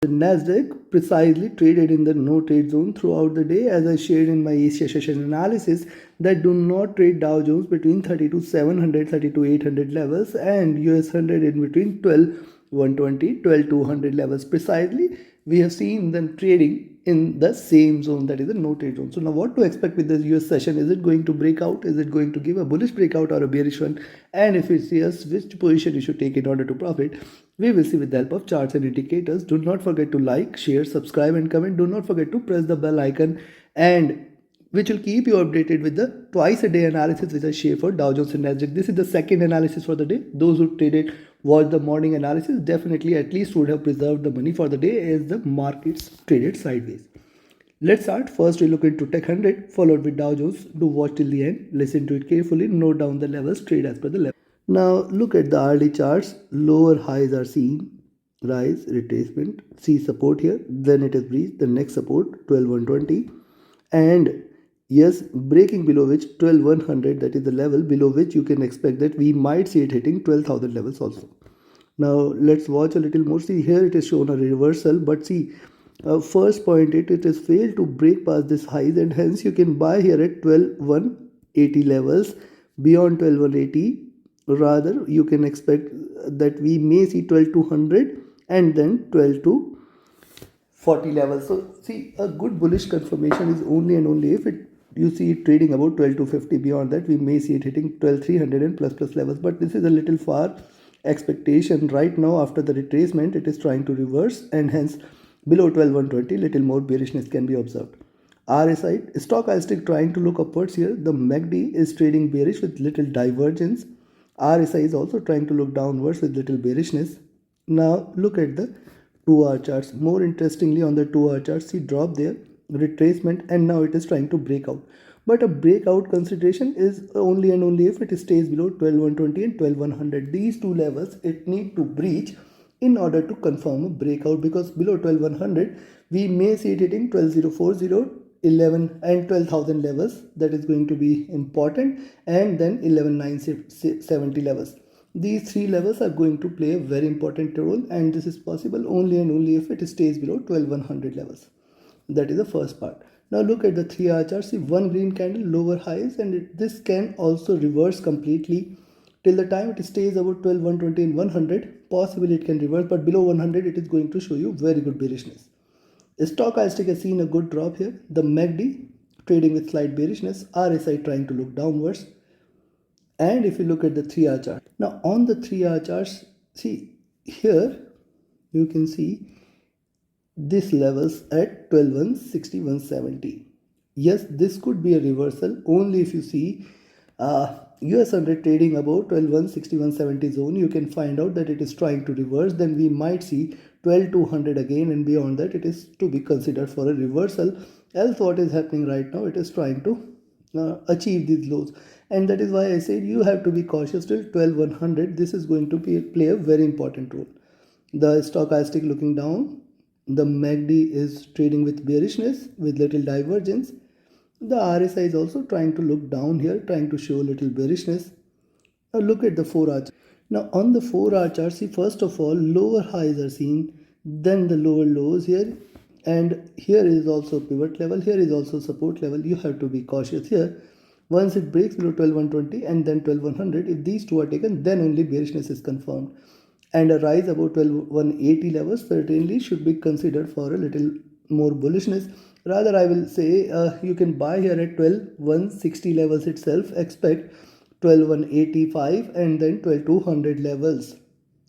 The Nasdaq precisely traded in the no trade zone throughout the day, as I shared in my Asia session analysis, that do not trade Dow Jones between 32,700, 32,800 levels and US 100 in between 12,120, 12,200 levels. Precisely, we have seen them trading in the same zone, that is the no trade zone. So now what to expect with this US session? Is it going to break out? Is it going to give a bullish breakout or a bearish one? And if it's yes, which position you should take in order to profit? We will see with the help of charts and indicators. Do not forget to like, share, subscribe and comment. Do not forget to press the bell icon, and which will keep you updated with the twice a day analysis which I share for Dow Jones and Nasdaq. This is the second analysis for the day. Those who traded watch the morning analysis definitely at least would have preserved the money for the day, as the markets traded sideways. Let's start. First we look into Tech 100 followed with Dow Jones. Do watch till the end. Listen to it carefully. Note down the levels. Trade as per the level. Now look at the hourly charts. Lower highs are seen. Rise, retracement. See support here. Then it is breached. The next support 12,120. And yes, breaking below which 12,100, that is the level below which you can expect that we might see it hitting 12,000 levels also. Now let's watch a little more. See here it is shown a reversal, but see first point it has failed to break past this highs, and hence you can buy here at 12,180 levels. Beyond 12,180 rather you can expect that we may see 12,200 and then 12,240 levels. So see, a good bullish confirmation is only and only if you see it trading about 12,250. Beyond that we may see it hitting 12,300 and plus levels, but this is a little far expectation right now. After the retracement it is trying to reverse, and hence below 12,120 little more bearishness can be observed. RSI stochastic trying to look upwards here. The MACD is trading bearish with little divergence. RSI is also trying to look downwards with little bearishness. Now look at the 2-hour charts. More interestingly, on the 2-hour charts, see drop there, retracement, and now it is trying to break out. But a breakout consideration is only and only if it stays below 12,120 and 12,100. These two levels it need to breach in order to confirm a breakout, because below 12,100 we may see it hitting 12,040, 11 and 12,000 levels. That is going to be important, and then 11,970 levels. These three levels are going to play a very important role, and this is possible only and only if it stays below 12,100 levels. That is the first part. Now look at the 3-hour chart. See one green candle, lower highs, and this can also reverse completely till the time it stays about 12,120 and 100. Possibly it can reverse, but below 100 it is going to show you very good bearishness. Stochastic has seen a good drop here. The MACD trading with slight bearishness. RSI trying to look downwards. And if you look at the 3-hour chart. Now on the 3-hour charts, see here you can see this levels at 12,160, 170. Yes, this could be a reversal only if you see US 100 trading about 12,160, 170 zone. You can find out that it is trying to reverse. Then we might see 12,200 again, and beyond that it is to be considered for a reversal. Else what is happening right now, it is trying to achieve these lows, and that is why I said you have to be cautious till 12,100. This is going to play a very important role. The stochastic looking down. The MACD is trading with bearishness with little divergence. The RSI is also trying to look down here, trying to show little bearishness. Now look at the 4-hour chart. Now on the 4-hour chart, see first of all lower highs are seen, then the lower lows here, and here is also pivot level, here is also support level. You have to be cautious here. Once it breaks below 12,120 and then 12,100, if these two are taken, then only bearishness is confirmed. And a rise above 12,180 levels certainly should be considered for a little more bullishness. Rather, I will say you can buy here at 12,160 levels itself. Expect 12,185 and then 12,200 levels.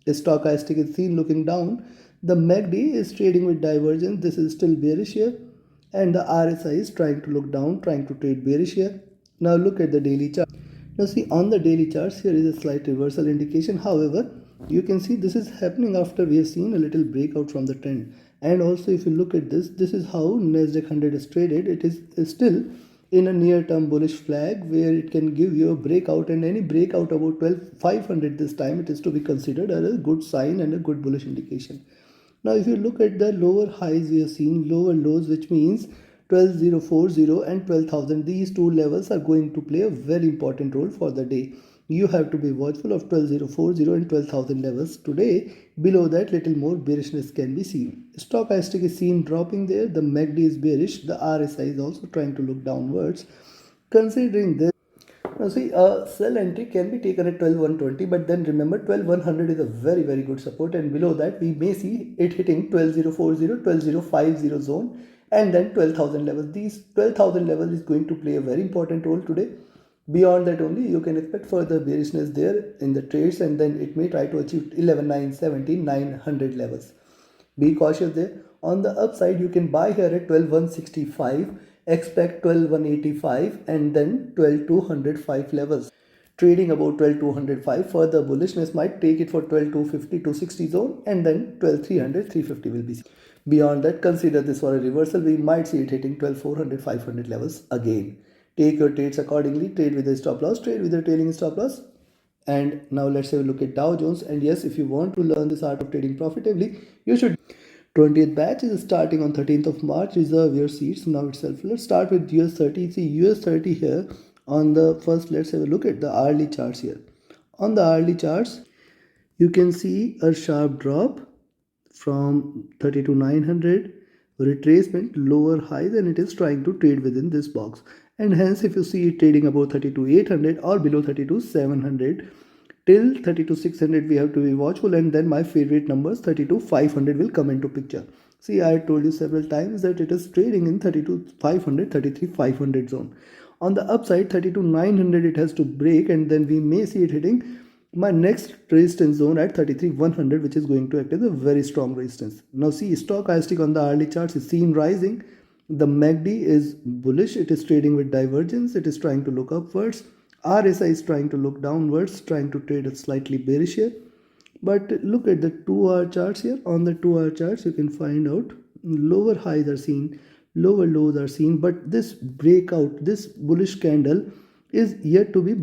The stochastic is seen looking down. The MACD is trading with divergence. This is still bearish here. And the RSI is trying to look down, trying to trade bearish here. Now look at the daily chart. Now see on the daily charts, here is a slight reversal indication. However, you can see this is happening after we have seen a little breakout from the trend. And also if you look at this is how Nasdaq 100 is traded. It is still in a near-term bullish flag where it can give you a breakout, and any breakout about 12,500 this time, it is to be considered as a good sign and a good bullish indication. Now if you look at the lower highs, we have seen lower lows, which means 12,040 and 12,000. These two levels are going to play a very important role for the day. you have to be watchful of 12040 and 12,000 levels. Today, below that, little more bearishness can be seen. Stochastic is seen dropping there. The MACD is bearish. The RSI is also trying to look downwards. Considering this, now see, a sell entry can be taken at 12,120, but then remember 12,100 is a very good support, and below that we may see it hitting 12,040, 12,050 zone, and then 12,000 levels. These 12,000 levels is going to play a very important role today. Beyond that only you can expect further bearishness there in the trades, and then it may try to achieve 11,970, 900 levels. Be cautious there. On the upside, you can buy here at 12,165, expect 12,185, and then 12,205 levels. Trading about 12,205, further bullishness might take it for 12,250 to 60 zone, and then 12,300, 350 will be seen. Beyond that, consider this for a reversal. We might see it hitting 12,400, 500 levels again. Take your trades accordingly. Trade with a stop loss, trade with a trailing stop loss. And now let's have a look at Dow Jones. And yes, if you want to learn this art of trading profitably, you should. 20th batch is starting on 13th of March. Reserve your seats now itself. Let's start with US 30. See US 30 here. On the first, let's have a look at the hourly charts here. On the hourly charts, you can see a sharp drop from 32,900, retracement, lower highs, and it is trying to trade within this box. And hence, if you see it trading above 32,800 or below 32,700, till 32,600 we have to be watchful, and then my favorite numbers 32,500 will come into picture. See, I told you several times that it is trading in 32,500, 33,500 zone. On the upside, 32,900 it has to break, and then we may see it hitting my next resistance zone at 33,100, which is going to act as a very strong resistance. Now see, stochastic on the hourly charts is seen rising. The MACD is bullish. It is trading with divergence. It is trying to look upwards. RSI is trying to look downwards, trying to trade at slightly bearish here. But look at the 2-hour charts here. On the 2-hour charts, you can find out lower highs are seen, lower lows are seen, but this breakout, this bullish candle is yet to be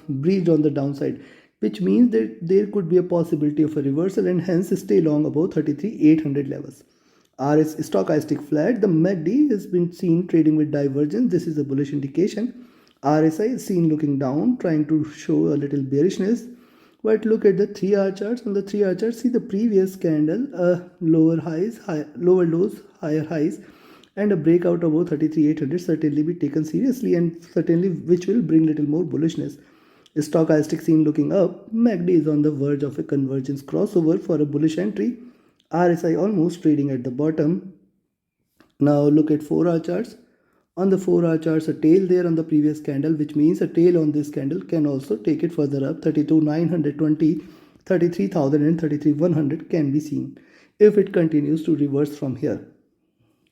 breached on the downside, which means that there could be a possibility of a reversal, and hence stay long above 33,800 levels. RS stochastic flat, the MACD has been seen trading with divergence. This is a bullish indication. RSI is seen looking down, trying to show a little bearishness. But look at the 3-hour charts. On the 3-hour charts, see the previous candle, lower highs, lower lows, higher highs, and a breakout above 33,800 certainly be taken seriously, and certainly which will bring little more bullishness. Stochastic seen looking up. MACD is on the verge of a convergence crossover for a bullish entry. RSI almost trading at the bottom. Now look at 4-hour charts. On the 4-hour charts, a tail there on the previous candle, which means a tail on this candle can also take it further up. 32,920, 33,000 and 33,100 can be seen if it continues to reverse from here.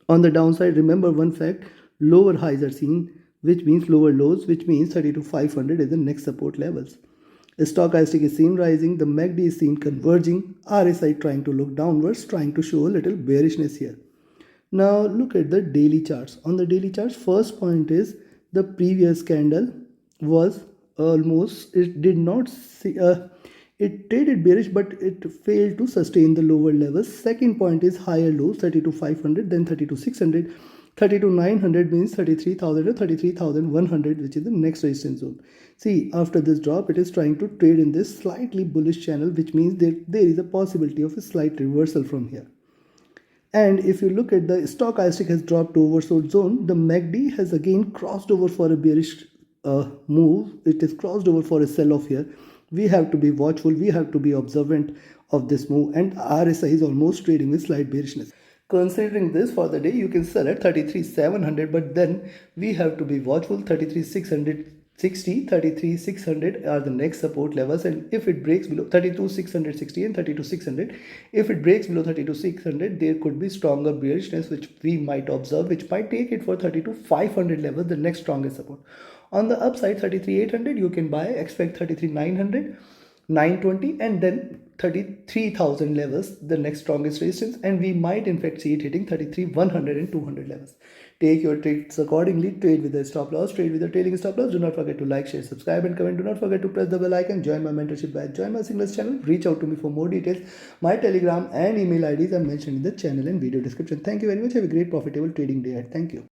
On the downside, remember one fact, lower highs are seen, which means lower lows, which means 32,500 is the next support levels. Stochastic is seen rising, the MACD is seen converging, RSI trying to look downwards, trying to show a little bearishness here. Now look at the daily charts. On the daily charts, first point is the previous candle was almost, it did not see, it traded bearish, but it failed to sustain the lower levels. Second point is higher lows, 32,500, then 32,600. 32,900 means 33,000 or 33,100, which is the next resistance zone. See, after this drop, it is trying to trade in this slightly bullish channel, which means that there is a possibility of a slight reversal from here. And if you look at the stochastic has dropped to oversold zone, the MACD has again crossed over for a bearish move. It is crossed over for a sell-off here. We have to be watchful. We have to be observant of this move. And RSI is almost trading with slight bearishness. Considering this for the day, you can sell at 33,700, but then we have to be watchful. 33,660, 33,600 are the next support levels, and if it breaks below 32,660 and 32,600, if it breaks below 32,600, there could be stronger bearishness which we might observe, which might take it for 32,500 levels, the next strongest support. On the upside, 33,800 you can buy, expect 33,900, 920, and then 33,000 levels, the next strongest resistance, and we might in fact see it hitting 33,100 and 200 levels. Take your trades accordingly. Trade with a stop loss, trade with a trailing stop loss. Do not forget to like, share, subscribe, and comment. Do not forget to press the bell icon. Join my mentorship batch. Join my singles channel. Reach out to me for more details. My Telegram and email IDs are mentioned in the channel and video description. Thank you very much. Have a great profitable trading day ahead. Thank you.